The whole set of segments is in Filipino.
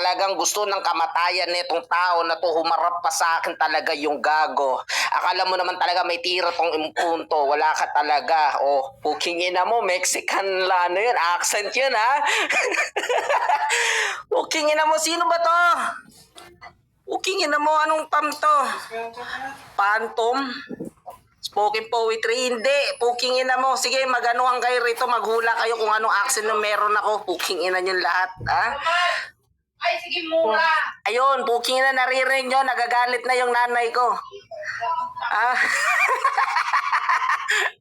talagang gusto ng kamatayan nitong tao na to, humarap pa sa akin talaga yung gago. Akala mo naman talaga may tira tong impunto, wala ka talaga. Oh, puking ina mo, Mexican ano yun, accent yun ha. Puking ina mo, sino ba to? Puking ina mo, anong tam to? Phantom? Spoken poetry? Hindi. Puking ina mo. Sige, mag-anuhan kayo rito. Maghula kayo kung anong accent na meron ako. Puking ina nyo lahat. Ha? Ay, sige mura. Ayun, puking ina, naririnig nyo. Nagagalit na yung nanay ko. Ah.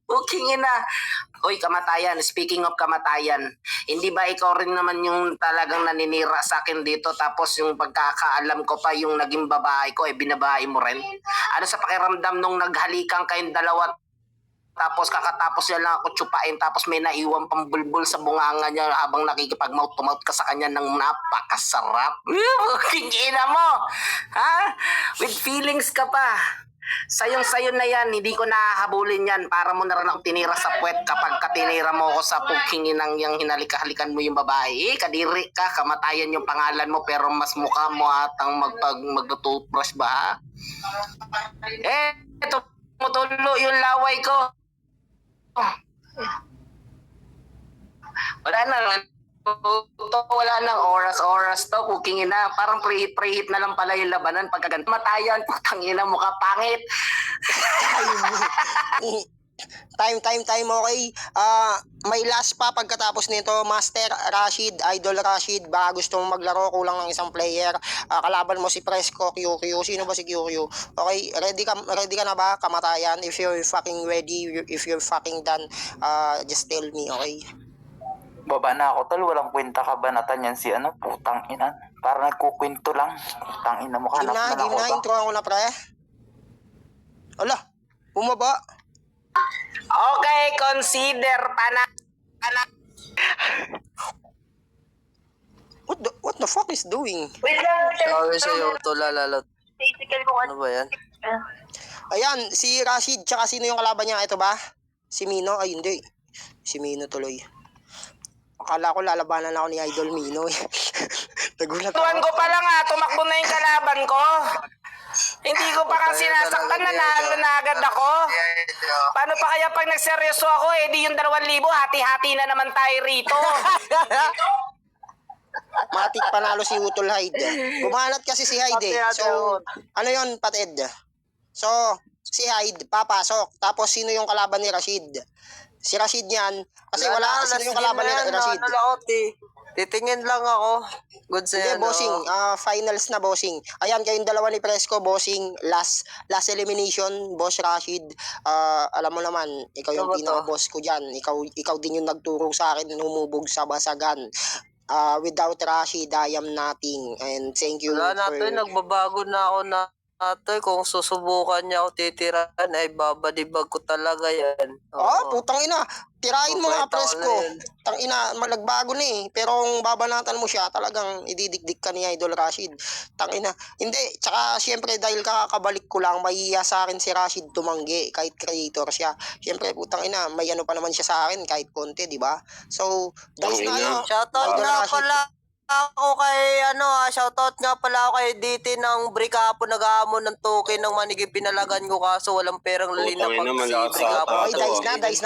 Puking ina. Uy, kamatayan. Speaking of kamatayan, hindi ba ikaw rin naman yung talagang naninira sa akin dito, tapos yung pagkakaalam ko pa yung naging babae ko, binabae mo rin? Ano sa pakiramdam nung naghalikan kayong dalawa, tapos kakatapos niya lang ako tsupain, tapos may naiwan pang bulbul sa bunganga niya habang nakikipag-mouth to mouth ka sa kanya ng napakasarap. King ina mo! Ha? With feelings ka pa. Sayong-sayo na yan, hindi ko nahahabulin yan. Para mo na rin ako tinira sa puwet kapag katinira mo ako sa puking inang yung hinalika-halikan mo yung babae. Kadiri ka, kamatayan yung pangalan mo, pero mas mukha mo atang mag-toothbrush ba ha? Ito, mutulo yung laway ko. Wala wala nang oras-oras to, cooking ina. Parang pre-hit na lang pala yung labanan pagkaganto. Matayan, putang ina, mukha pangit. Time, okay. May last pa pagkatapos nito, Master Rashid, Idol Rashid, baka gusto mong maglaro, kulang ng isang player. Kalaban mo si Fresco, QQ. Sino ba si QQ? Okay, ready ka na ba, kamatayan? If you're fucking ready, if you're fucking done, just tell me, okay? Baba na ako, tol. Walang kwenta ka banatan yan si ano, putang ina. Parang nagkukwento lang. Putang ina mo, hanap na ako ba? Intro ako na, pre. Ala, bumaba. Okay, consider What the fuck is doing? Wait lang. Sabi sa'yo, to lalalot. Physical ko Ano ba yan? Ayan, si Rashid, tsaka sino yung kalaban niya? Ito ba? Si Mino? Ay, hindi. Si Mino tuloy. Akala ko lalabanan ako ni Idol Mino. Nagulat Tuwan ako. ko pa lang tumakbo na yung kalaban ko. Hindi ko pa kasi nasaktan, nanalo na agad ako. Paano pa kaya pag nagseryoso ako, di yung 2,000, hati-hati na naman tayo rito. Matik panalo si Utol Hyde. Bumanat kasi si Hyde eh. So, ano yon, Patid? So, si Hyde, papasok. Tapos, sino yung kalaban ni Rashid? Si Rashid yan. Kasi wala, sino yung kalaban ni Rashid? Titingin lang ako. Good Hindi, sa'yo, bossing. Finals na, bossing. Ayan, kayong dalawa ni Fresco, bossing. Last elimination, boss Rashid. Alam mo naman, ikaw yung Ano ba to? pinaka-boss ko dyan. Ikaw din yung nagturo sa akin, humubog sa basagan. Without Rashid, I am nothing. And thank you Wala for... natin, nagbabago na ako na atoy. Kung susubukan niya ako titirahan, ay babadibag ko talaga yan. Putang ina. Tirahin mo nga, Pupweta ko Fresco. na yun. Tang ina, malagbago na eh. Pero kung babanatan mo siya, talagang ididikdik ka ni Idol Rashid. Tang ina. Hindi, tsaka syempre dahil kakabalik ko lang, mahihiya sa akin si Rashid tumanggi kahit creator siya. Syempre, putang ina, may ano pa naman siya sa akin kahit konti, di ba? So, dahil na ano, Shoutout Idol nga Rashid. pala ako kay shoutout nga pala ako kay DT ng Bricapo, nag-aamon ng token ng maniging pinalagan ko kaso walang perang lali na pag si Bricapo. Okay, dice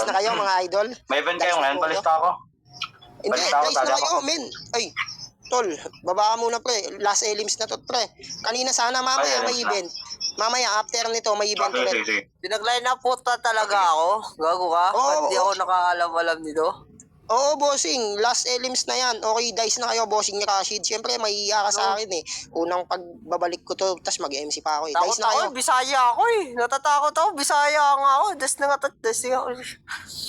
na kayo mga idol. May event Dice kayo na ngayon, po palista ako. Hindi, Balita ako, dice na tali ako. kayo, men. Ay, tol, baba ka muna pre. Last elims na to, pre. Kanina sana mamaya Ay, may elims na. event. Mamaya, after nito, may event Sige, ulit. sige. Pinag-line up po talaga ako. Gago ka? Oo, Ba't di ako nakakalam-alam nito? Oo, bossing. Last elims na yan. Okay, dice na kayo, bossing ni Rashid. Siyempre, may iya ka sa akin eh. Unang pagbabalik ko to, tas mag-MC pa ako eh. Takot Dice na ako, kayo. Bisaya ako eh. Natatakot ako, Bisaya nga ako. Das na nga, das na ako.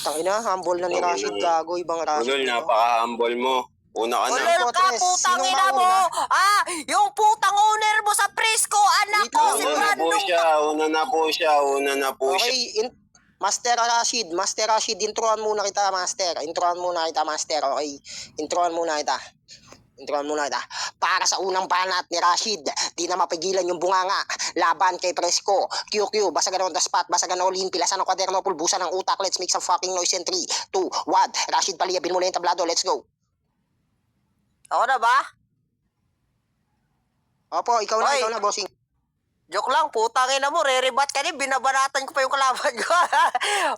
Tangina, humble na ni Rashid. Gago, ibang Rashid. Udol, no? napaka-humble mo. Una ka na. Ulol ka, Potres, putang sinong ina mo! mauna? Yung putang owner mo sa Prisco, anak Wait ko, lang, si Una na po Brandon. siya, una na po siya. Okay, Master Rashid, introan muna kita, Master. Okay. Introan muna kita. Para sa unang banat ni Rashid, di na mapigilan yung bunganga. Laban kay Fresco, QQ, basagan on the spot, basagan Olin, pilasan ng kwaderno, pulbusan ng utak. Let's make some fucking noise in 3, 2, 1. Rashid Paliyabin mo na yung tablado, let's go. Ako na ba? Opo, ikaw Hoy. na, bossing. Joke lang, putang ina mo, re-rebat ka din, binabanatan ko pa yung kalaban ko.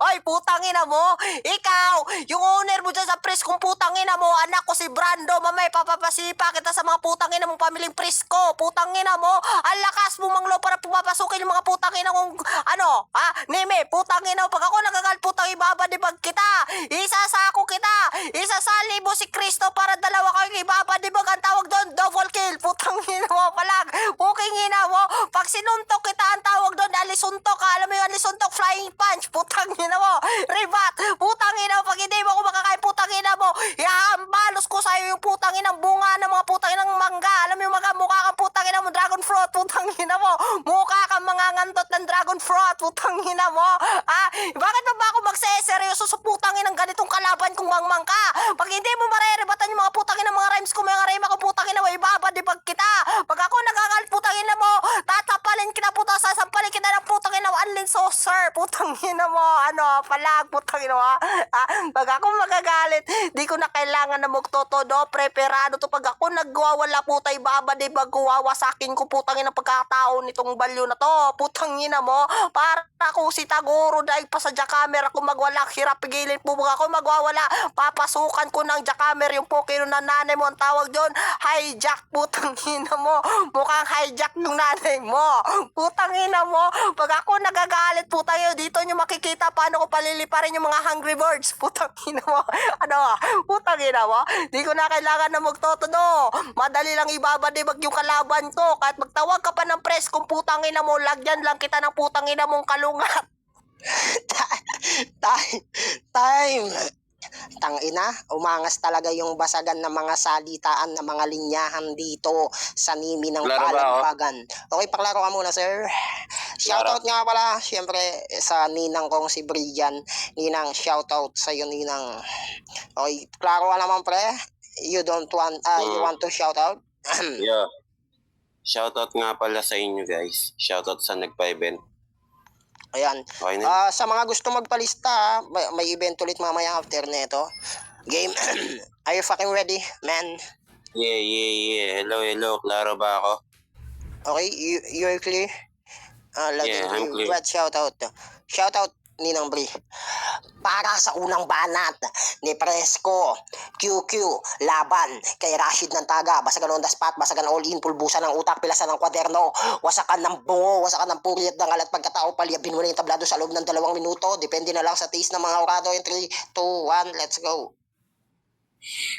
Oy, putang ina mo, ikaw, yung owner mo dyan sa press kung putang ina mo, anak ko si Brando, mamay, papapasipa kita sa mga putang ina mong pamiling press ko, putang ina mo, ang lakas mo manglo para pumapasukin yung mga putang ina kong, ano, ha, Neme, putang ina mo, pag ako nagagal putang ibabadibag kita, isasako kita, isasali mo si Kristo para dalawa kayong ibabadibag, ang tawag doon, double kill, putang ina mo, palag, puking ina mo, pag sinuntok kita ang tawag doon, alisuntok ka. Alam mo yung alisuntok, flying punch. Putang ina mo. Ribat. Putang ina mo. Pag hindi mo ako makakain, putang ina mo. Ihahambalos ko sa'yo yung putang inang bunga ng mga putang inang mangga. Alam mo yung mga mukha kang putang ina mo, dragon fruit. Putang ina mo. Mukha kang mangangantot ng dragon fruit. Putang ina mo. Bakit ba ako magseseryoso sa putang inang ganitong kalaban kung mangmang ka? Pag hindi mo marerebatan yung mga putang inang mga rhymes ko, mga rhyme ako putang ina mo, ibabadibag kita. Pag ako nagagal putang ina mo, tatapalin kita puta, sasampalin kita ng putang ina mo, unlin saucer, putang ina mo, ano, palag, putang ina mo, pag ako magagalit, di ko na kailangan na magtotodo, preparado to, pag ako nagwawala puta, ibabadibag kuwawa sa akin ko putang ina pagkatao nitong balyo na to, putang ina mo, para ako si Taguro dahil pa sa jackhammer ako magwala, hirap pigilin po pag ako magwawala, papasukan ko ng jackhammer yung pokino na nanay mo, ang tawag doon, hijack, putang ina mo, mukhang hijack yung nanay mo, putang ina mo, pag ako nagagalit, putang ina, dito nyo makikita paano ko paliliparin yung mga hungry birds, putang ina mo, ano, putang ina mo, di ko na kailangan na magtotodo, madali lang ibabadibag yung kalaban ko, kahit magtawag ka pa ng press kung putang ina mo, lagyan lang kita ng putang ina mong kalungat. Time. Tangina, umangas talaga yung basagan ng mga salitaan ng mga linyahan dito sa nimi ng Klaro ba, palambagan. Okay, paklaro ka muna, sir. Shoutout nga pala, syempre, sa ninang kong si Brian. Ninang, shoutout sa iyo, ninang. Okay, klaro ka naman, pre. You want to shoutout? Yeah. Shoutout nga pala sa inyo guys. Shoutout sa nagpa-event. Ayan. Okay na? Sa mga gusto magpalista, may event ulit mamaya after nito. Game. Are you fucking ready, man? Yeah. Hello. Klaro ba ako? Okay, you're clear? Yeah, I'm clear. Brad, shoutout. Shoutout, Ninang Bri. Para sa unang banat ni Presko, QQ, laban kay Rashid ng Taga, basagan on the spot, basagan all in, pulbusan ng utak, pilasan ng kwaderno, wasakan ng bungo, wasakan ng puri at dangal at pagkatao, palyabin mo na yung tablado sa loob ng 2 minuto, depende na lang sa taste ng mga orado. In 3, 2, 1, let's go.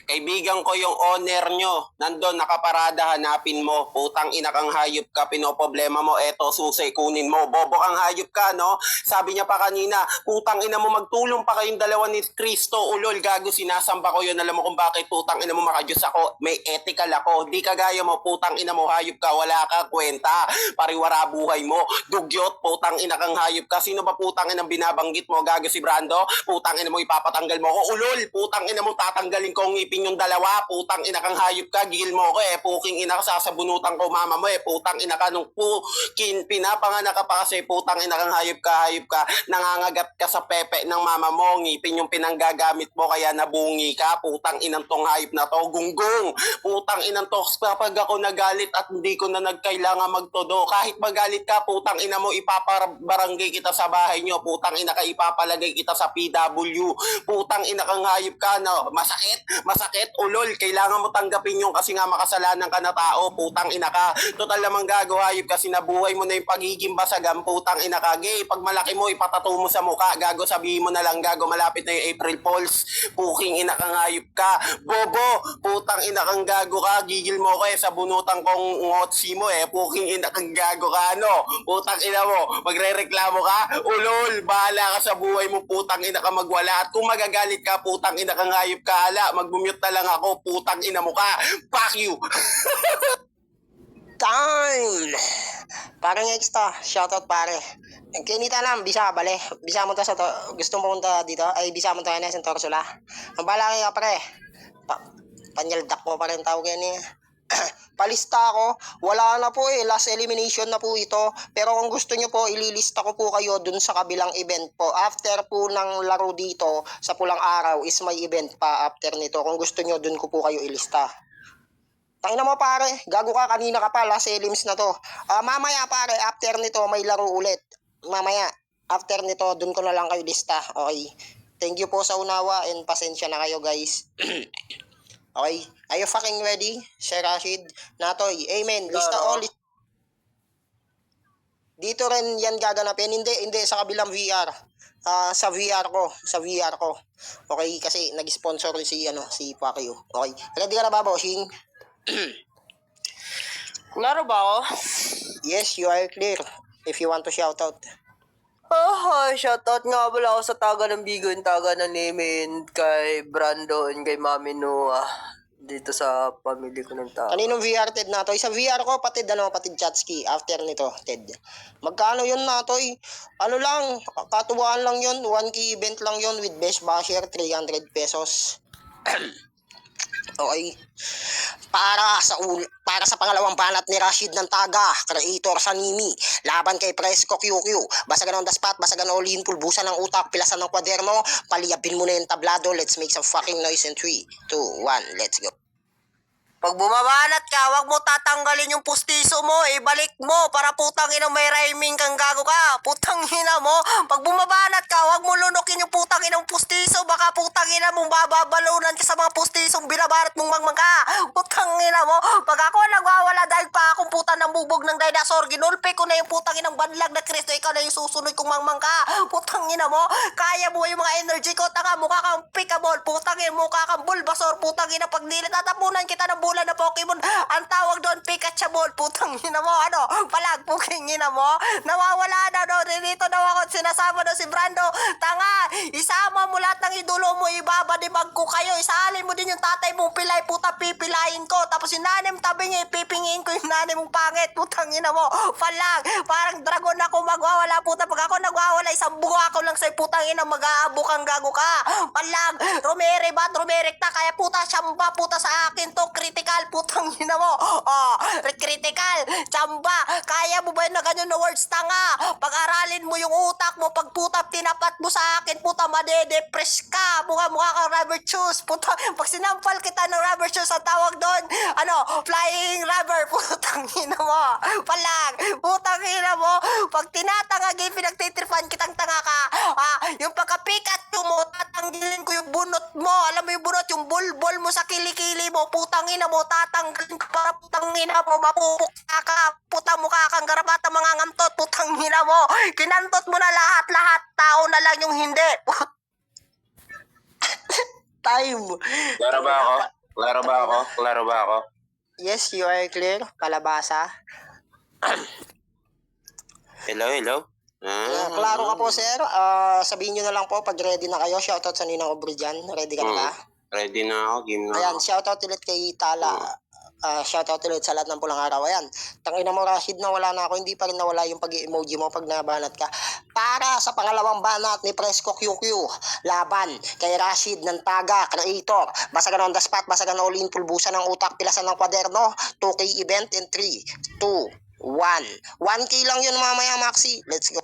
Kaibigan ko yung owner nyo. Nandun, nakaparada, hanapin mo. Putang ina kang hayop ka, pinoproblema mo. Eto, susi, kunin mo. Bobo kang hayop ka, no? Sabi niya pa kanina, putang ina mo, magtulong pa kayong dalawa ni Kristo. Ulol, gago, sinasamba ko yun. Alam mo kung bakit, putang ina mo, makajus ako. May ethical ako. Di kagaya mo, putang ina mo, hayop ka. Wala ka kwenta. Pariwara buhay mo. Dugyot, putang ina kang hayop ka. Sino ba putang ina binabanggit mo? Gago si Brando? Putang ina mo, ipapatanggal mo ko. Ulol, putang ina mo, tatanggalin ko ang ngipin yung dalawa, putang ina kang hayop ka, gigil mo ko puking ina ka, sasabunutan ko mama mo putang ina ka nung pinapanganak ka pa kasi, putang ina kang hayop ka, nangangagat ka sa pepe ng mama mo, ngipin yung pinanggagamit mo kaya nabungi ka, putang inang tong hayop na to, gunggong, putang inang to, kapag ako nagalit at hindi ko na nagkailangan magtodo, kahit magalit ka, putang ina mo, ipapabarangay kita sa bahay nyo, putang ina ka, ipapalagay kita sa PW, putang ina kang hayop ka, no, masakit, ulol, kailangan mo tanggapin yung kasi nga makasalanan ka na tao, putang ina ka, total namang gago, hayop kasi nabuhay mo na yung pagiging basagam, putang ina ka, gay, pag malaki mo, ipatato mo sa mukha, gago, sabihin mo na lang, gago, malapit na yung April Fools, puking ina kang hayop ka, bobo, putang ina kang gago ka, gigil mo ko sa bunutan kong ngotsi mo puking ina kang gago ka, ano, putang ina mo, magre-reklamo ka, ulol, bahala ka sa buhay mo, putang ina ka magwala, at kung magagalit ka, putang ina kang hayop ka, ala, mag-mute na lang ako, putang ina mo ka. Fuck you. Time! Parang extra, shoutout pare. Kinita lang, bisa bale. Bisa mo to sa to. Gusto mo punta dito? Ay, bisa mo to na sa Torsula. Ang bala kayo pare. Panyaldak mo pa rin tawag yan Palista ako, wala na po last elimination na po ito, pero kung gusto nyo po, ililista ko po kayo dun sa kabilang event po, after po ng laro dito, sa pulang araw is may event pa after nito, kung gusto nyo dun ko po kayo ilista. Tangina mo pare, gago ka, kanina ka pa, last elims na to. Mamaya pare, after nito may laro ulit. Mamaya, after nito, dun ko na lang kayo lista. Okay. Thank you po sa unawa and pasensya na kayo guys. Okay. Are you fucking ready, Sir Rashid? Natoy, amen. Lista all. Dito rin yan gaganapin. Hindi sa kabilang VR. Sa VR ko. Okay, kasi nag-sponsor si Pacquiao. Okay. Ready ka na ba, bossing? Laro ba ako? Yes, you are clear. If you want to shout out. Shoutout nga pala ako sa taga ng Bigon, taga ng Nemen, kay Brando, and kay Mami Noah. Dito sa pamilya ko ng tao. Kaninong VR, Ted, Natoy? Sa VR ko, patid Chatski. After nito, Ted. Magkano yun, Natoy? Ano lang, katuwaan lang yun. 1K event lang yun with best basher, 300 pesos. Okay. Para sa pangalawang banat ni Rashid ng Taga, creator sa Nimi, laban kay Fresco QQ, basagan on the spot, basagan all in, pulbusan ng utak, pilasan ng kwaderno, paliyabin mo na yung tablado, let's make some fucking noise in 3, 2, 1, let's go. Pag bumabanat ka, wag mo tatanggalin yung pustiso mo, ibalik mo para putang ina may rhyming kang gago ka. Putang ina mo, pag bumabanat ka, wag mo lunukin yung putang ina pustiso, baka putang ina mong bababalunan ka sa mga pustisong binabarat mong mangmangka. Putang ina mo, pag ako nagwawala dahil pa akong putang ng bubog ng dinosaur, ginulpe ko na yung putang inang banlag na Kristo, ikaw na yung susunod kong mangmangka. Putang ina mo, kaya mo yung mga energy ko, tanga, mukha kang pikabol, putang ina, mukha kang bulbasaur, putang ina, pag nilitatapunan kita ng bola na Pokemon, ang tawag doon Pikachu ball, putang ina mo, palag, puking ina mo, nawawala na dito daw ako, sinasama daw si Brando, tanga, isama mo lahat ng idolo mo, ibabadibag ko kayo, isaalin mo din yung tatay mong pilay, puta, pipilayin ko, tapos yung nanay mong tabi niya, ipipingin ko yung nanay mong pangit, putang ina mo, palag, parang dragon ako magwawala, puta, pag ako nagwawala, isang buha ko lang sa'yo, putang ina, mag-aabok ang gago ka, palag, rumerekta, kaya puta, siyamba, puta sa akin to, critical, putang ina mo, critical, tsamba, kaya mo ba yun na ganyan na words, tanga, pag-aralin mo yung utak mo, pag puta, tinapat mo sa akin, puta, madedepress ka, mukha kang rubber shoes, puta, pag sinampal kita ng rubber shoes, ang tawag doon, flying rubber, putang ina mo, palag, putang ina mo, pag tinatangagin, pinagtitripan kitang tanga ka, yung pagkapikat mo, tatanggilin ko yung bunot mo, alam mo yung bunot, yung bulbol mo sa kilikili mo, putang ina mo, tatanggalin ka para putang ina mo, mapupuksa ka, putang mukha kang garapata mga ngamtot, putang ina mo, kinantot mo na lahat, tao na lang yung hindi. Time. Klaro ba ako? Yes, you are clear. Kalabasa. Hello? Klaro ka po, sir. Sabihin nyo na lang po pag ready na kayo. Shoutout sa Ninang Obro dyan. Ready ka na ba? Ready na ako, game na Ayan, ako. shoutout ulit kay Tala. Shoutout ulit sa lahat ng pulang araw. Ayan, tangina mo Rashid, na wala na ako. Hindi pa rin nawala yung pag-emoji mo pag nabanat ka. Para sa pangalawang banat ni Fresco QQ, laban kay Rashid ng Taga, creator. Basagan on the spot, basagan all in, pulbusan ng utak, pilasan ng kwaderno. 2K event in 3, 2, 1. 1K lang yun mamaya, Maxi. Let's go.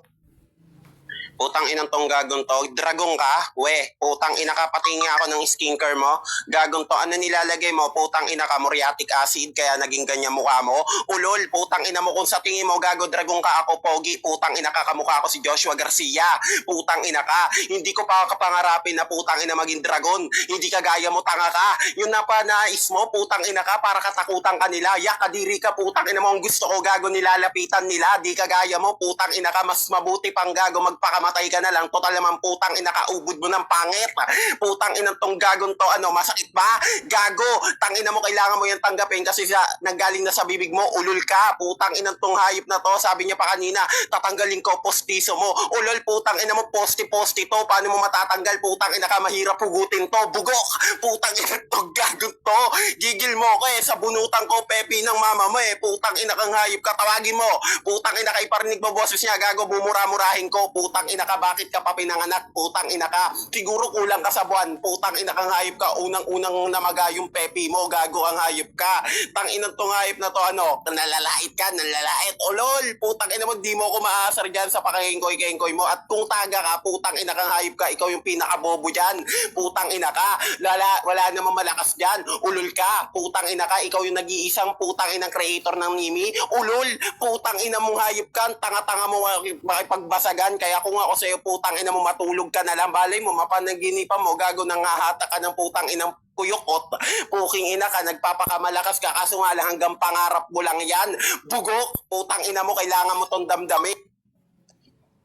Putang inang tong gagong to. Dragon ka? Putang ina ka, patingi ako ng skincare mo. Gagong to, ano nilalagay mo? Putang ina ka, muriatic acid, kaya naging ganyan mukha mo. Ulol, putang ina mo, kung sa tingin mo, gago, dragon ka ako, pogi. Putang ina ka, kamukha ako si Joshua Garcia. Putang ina ka, hindi ko pa kapangarapin na putang ina maging dragon. Hindi ka gaya mo, tanga ka. Yun na pa nais mo, putang ina ka, para katakutan ka nila. Kadiri ka, putang ina mo, ang gusto ko, gago, nilalapitan nila. Di ka gaya mo, putang ina ka, mas mabuti pang gago, magpakamatay ka na lang, total naman putang ina ka, ubod mo ng pangit. Putang ina tong gagon to, masakit ba? Gago, tang ina mo, kailangan mo yan tanggapin kasi nanggaling na sa bibig mo, ulol ka. Putang ina tong hayop na to, sabi niya pa kanina, tatanggalin ko postiso mo. Ulol, putang ina mo, posti to, paano mo matatanggal? Putang ina ka, mahirap hugutin to, bugok. Putang ina tong gagon to, gigil mo ko sa bunutan ko, pepi ng mama mo putang ina kang hayop ka, tawagin mo. Putang ina kay parinig mo boses niya, gago, bumura-murahin ko, putang ina ina ka, bakit ka pa pinanganak? Putang ina ka. Siguro kulang ka sa buwan. Putang ina kang hayop ka. Unang-unang namaga yung pepi mo. Gago ang hayop ka. Tang inang tong hayop na to, ano? Nalalait ka, nalalait. O lol, putang ina mo, di mo ako maasar dyan sa pakengkoy-kengkoy mo. At kung taga ka, putang ina kang hayop ka. Ikaw yung pinakabobo dyan. Putang ina ka. Wala namang malakas dyan. Ulol ka. Putang ina ka. Ikaw yung nag-iisang putang inang creator ng Mimi. Ulol. Putang ina mong hayop ka. Tanga-tanga mo makipagbasagan. Kaya kung ako sa'yo, putang ina mo, matulog ka na lang. Balay mo, mapanaginipan mo. Gago nang hahata ka ng putang inang kuyukot. Puking ina ka, nagpapakamalakas ka. Kaso nga lang hanggang pangarap mo lang yan. Bugok. Putang ina mo, kailangan mo tong damdamin.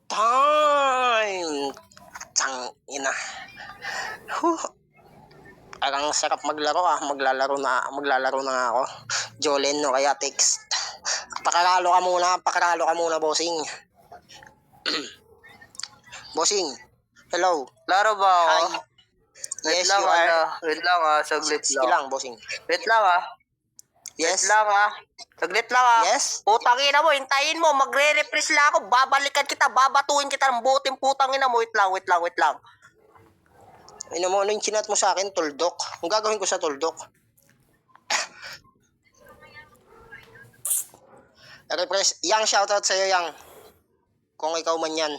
Time! Tang ina. Huh. Parang sarap maglaro maglalaro na nga ako. Jolen no kaya text. Pakaralo ka muna bossing. Bossing. Hello. Laro ba ako? Hi. Yes, you are. Wait lang saglit Sige lang, bossing. Wait lang Yes. Wait lang Saglit lang Yes. Putang ina mo, hintayin mo, magre-refresh lang ako, babalikan kita, babatuin kita ng buting putang ina mo. Wait lang. Ino mo, ano yung chinat mo sa akin, tuldok? Ang gagawin ko sa tuldok? Refresh. Yang, shoutout sa'yo, Yang. Kung ikaw man yan.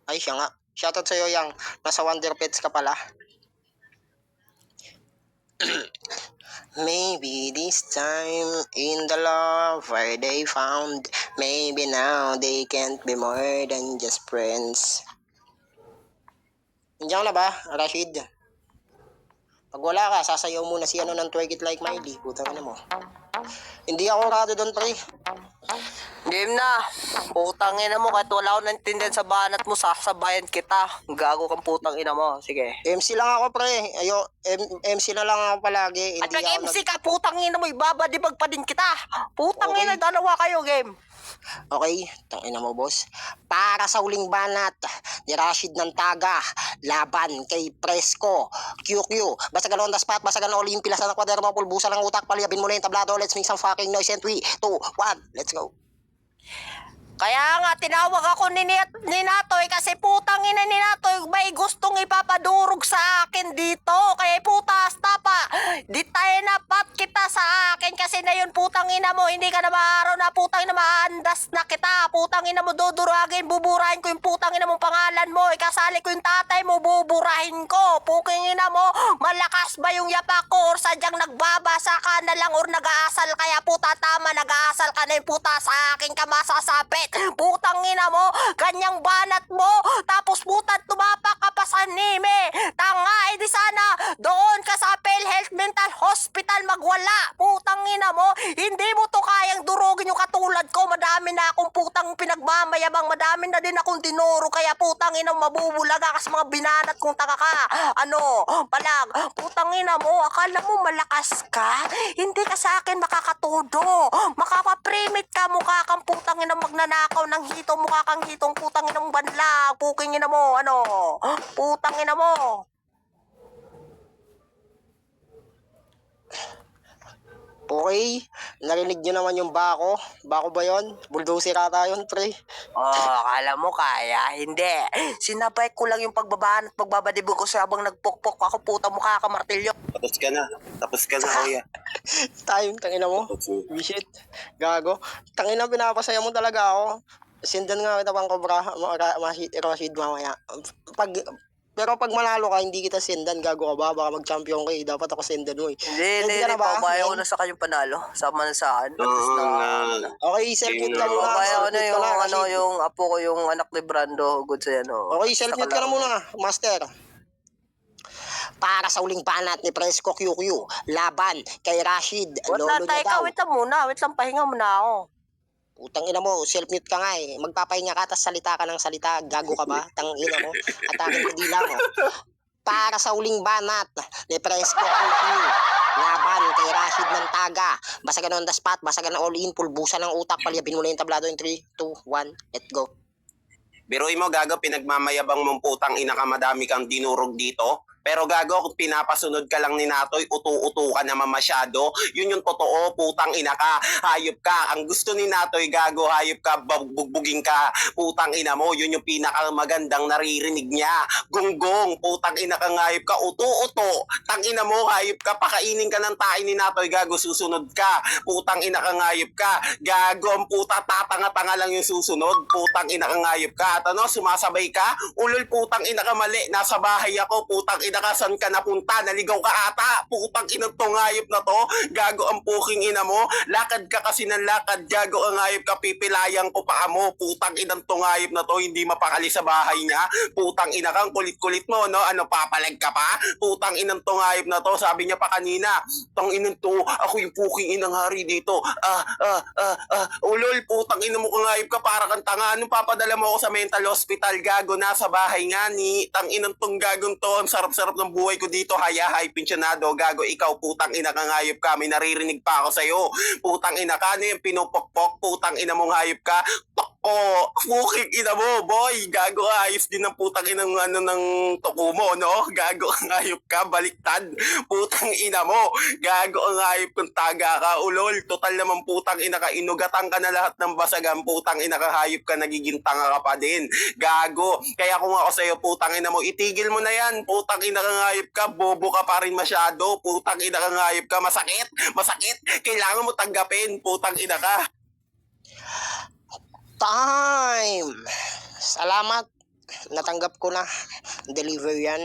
Ay, siya nga. Shoutout sa'yo, Yang. Nasa Wonder Pets ka pala. Maybe this time in the love where they found, maybe now they can't be more than just friends. Nandiyan ka na ba, Rashid? Pag wala ka, sasayaw muna si ano ng Twerk It Like Miley. Putang ina mo. Hindi ako rado doon, pre. Game na. Putang ina mo, kahit wala akong naintindihan sa banat mo, sasabayan kita. Gago kang putang ina mo. Sige. MC lang ako, pre. MC na lang ako palagi. At Hindi ako MC ka, putang ina mo, ibabadibag pa din kita. Putang ina, dalawa kayo, game. Okay, tangina mo, boss. Para sa uling banat ni Rashid ng Taga, laban kay Fresco, QQ, basagan on the spot, basagan na Olimpi, lasan ng kwaderno, pulbusan ng utak, paliyabin mo na yung tablado, let's make some fucking noise and 3, 2, 1, let's go. Kaya nga, tinawag ako ni Natoy kasi putang ina ni Natoy may gustong ipapadurog sa akin dito. Kaya putas tapa, di tayo napat kita sa akin kasi na yun putang ina mo, hindi ka na maaraw na putang ina maandas na kita. Putang ina mo duduragin, buburahin ko yung putang ina mong pangalan mo. Ikasali ko yung tatay mo, buburahin ko. Puking ina mo, malakas ba yung yapak ko or sadyang nagbabasa ka na lang or nag-aasal kaya puta tama, nag-aasal ka na yung puta sa akin ka masasapit. Putang ina mo, kanyang banat mo, tapos putat tumapak ka pa sa anime. Tanga, edi sana doon ka sa PhilHealth Mental Hospital magwala. Putang ina mo, hindi mo to kayang durugin yung katulad ko. Madami na akong putang pinagmamayabang, madami na din akong dinuro, kaya putang ina mo, mabubulaga ka sa mga binanat kung taka ka. Ano, palag, putang ina mo, akala mo malakas ka? Hindi ka sa akin makakatudo. Makapaprimit ka, mukha kang putang ina magnanakaw ng hito, mukha kang hitong putang ina mong banlag. Puking ina mo, ano, putang ina mo. Okay, narinig nyo naman yung bako. Bako ba yun? Bulldozer ata yun, pre. Oh, akala mo kaya? Hindi. Sinabay ko lang yung pagbabaan at pagbabadibog ko sa habang nagpokpok ako, puta mukha ka martilyo. Tapos ka na, kuya. Time, tangina mo. Shit. Gago. Tangina, pinapasaya mo talaga ako. Sindan nga kita pang Cobra, Rashid mamaya. Pero pag manalo ka, hindi kita sendan, gago ka ba? Baka mag-champion ka eh. Dapat ako sendan mo eh. Hindi, ka na ba? pabayo ko na sa kanyang panalo. Sama na sa akin. Okay, self-mute ka muna. Pabayo ko na Self-mute yung, ka na, Rashid. yung apo ko, yung anak ni Brando. Good sa yan, Okay, self-mute ka na muna, master. Para sa uling banat ni Fresco QQ, laban kay Rashid. Wala Lolo tayo niya ka, daw. wait lang muna. Wait lang, pahinga muna ako. Utang ina mo, self-mute ka nga eh. Magpapahinga ka, tas salita ka ng salita. Gago ka ba? Tang ina mo. Atake ko di lang. Para sa uling banat ni Fresco QQ, laban kay Rashid ng Taga. Basagan on the spot, basagan ng all-in, pulbusan ng utak, paliyabin mo na yung tablado in 3, 2, 1, let's go. Biruin mo, gago, pinagmamayabang mong putang ina ka, madami kang dinurog dito. Pero gago, kung pinapasunod ka lang ni Natoy, utu-utu ka naman masyado. Yun yung totoo, putang ina ka, hayop ka. Ang gusto ni Natoy, gago, hayop ka, bugbugin ka, putang ina mo. Yun yung pinakamagandang naririnig niya. Gonggong, putang ina ka, hayop ka, utu-utu. Tang ina mo, hayop ka, pakainin ka ng tayo ni Natoy, gago, susunod ka. Putang ina ka, hayop ka. Gago, ang puta, tatanga-tanga lang yung susunod. Putang ina ka, hayop ka. At ano, sumasabay ka? Ulol, putang ina ka, mali. Nasa bahay ako, putang ina ka, saan ka napunta? Naligaw ka ata. Putang ina tong hayop na to. Gago ang puking ina mo. Lakad ka kasi ng lakad. Gago ang hayop ka, pipilayang ko pa mo. Putang ina tong hayop na to, hindi mapakali sa bahay niya. Putang ina kang kulit-kulit mo, no? Ano, papalag ka pa? Putang ina tong hayop na to. Sabi niya pa kanina, tang ina to, ako yung puking inang hari dito. Ulol, putang ina mo kang hayop ka, para kang tanga. Anong papadala mo ako sa mental hospital, gago, nasa bahay nga ni, tang inang tong gagong to, ang sarap-sarap ng buhay ko dito, hay, pinsyonado, gago, ikaw, putang ina kang hayop ka, may naririnig pa ako sa'yo, putang ina ka, ano yung pinupokpok, putang ina mong hayop ka, oh, fucking ina mo, boy. Gago ka, ayos din ng putang inang ano ng tuko mo, no? Gago ang hayop ka, baliktad. Putang ina mo. Gago ang hayop kung taga ka, ulol. Total naman putang ina ka, inugatan ka na lahat ng basagan. Putang ina ka, hayop ka, nagiging tanga ka pa din. Gago. Kaya kung ako sa'yo, putang ina mo, itigil mo na yan. Putang ina ka, hayop ka, bobo ka pa rin masyado. Putang ina ka, hayop ka, masakit. Masakit. Kailangan mo tanggapin. Putang ina ka. Time! Salamat. Natanggap ko na. Deliver yan.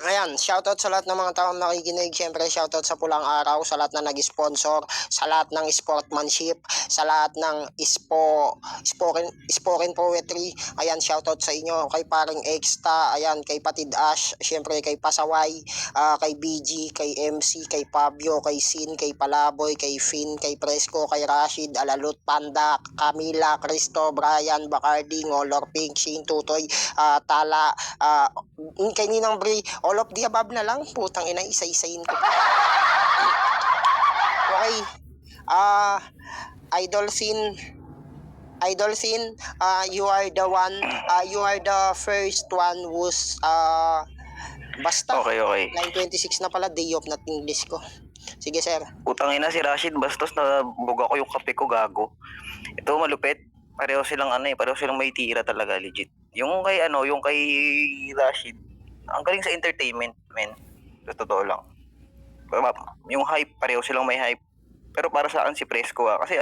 Ayan, shoutout sa lahat ng mga taong nakikinig. Siyempre, shoutout sa Pulang Araw, sa lahat na nag-sponsor, sa lahat ng sportsmanship, sa lahat ng spoken poetry. Ayan, shoutout sa inyo. Kay Paring Exta, ayan, kay Patid Ash, siyempre kay Pasaway, kay BG, kay MC, kay Fabio, kay Sin, kay Palaboy, kay Finn, kay Fresco, kay Rashid, Alalut, Panda, Camila, Cristo, Brian, Bacardi, Ngolor, Pink, Shin, Tutoy, Tala, kay Ninang Bri, all of the above na lang. Putang ina, isa-isayin ko. Okay. Idol Sin, you are the one, you are the first one who's, basta. Okay. 9:26 na pala, day off na English ko. Sige, sir. Putang ina si Rashid, bastos na buga ko yung kape ko, gago. Ito malupit. Pareho silang may tira talaga, legit. Yung kay Rashid, ang galing sa entertainment, men. Sa totoo lang. Yung hype, pareho silang may hype. Pero para sa akin si Fresco, kasi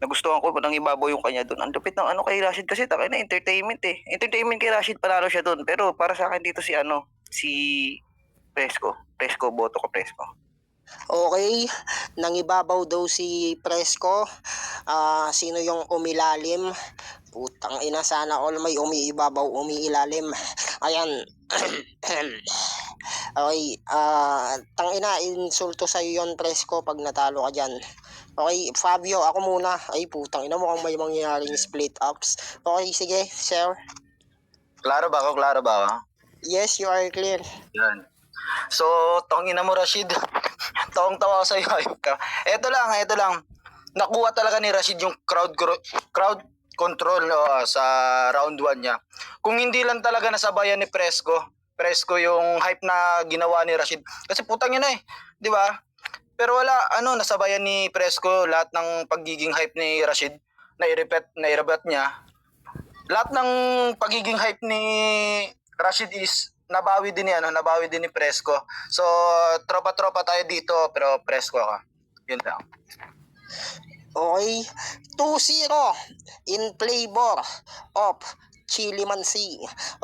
nagustuhan ko nang ibabaw yung kanya doon. Ang lupit ng kay Rashid kasi entertainment eh. Entertainment kay Rashid, panalo siya doon. Pero para sa akin dito si Fresco. Fresco, boto ko Fresco. Okay, nangibabaw daw si Fresco. Sino yung umilalim? Putang ina, sana all may umiibabaw, umiilalim. Ayan. Okay, tangina, insulto sa'yo yon, Fresco, pag natalo ka dyan. Okay, Fabio, ako muna. Ay, putang ina, mukhang may mangyayaring split ups. Okay, sige, sir. Klaro ba ako? Yes, you are clear. Yan. So, tangina mo, Rashid. Tawang-tawa ako sa'yo, ayop ka. Ito lang. Nakuha talaga ni Rashid yung crowd control sa round 1 niya. Kung hindi lang talaga nasabayan ni Fresco yung hype na ginawa ni Rashid. Kasi putang ina di ba? Pero wala, nasabayan ni Fresco lahat ng pagiging hype ni Rashid. Nairebat niya. Lahat ng pagiging hype ni Rashid is nabawi din ni Fresco. So, tropa-tropa tayo dito, pero Fresco ka. Yun lang. Okay, 2-0 in flavor of Chili Mansi.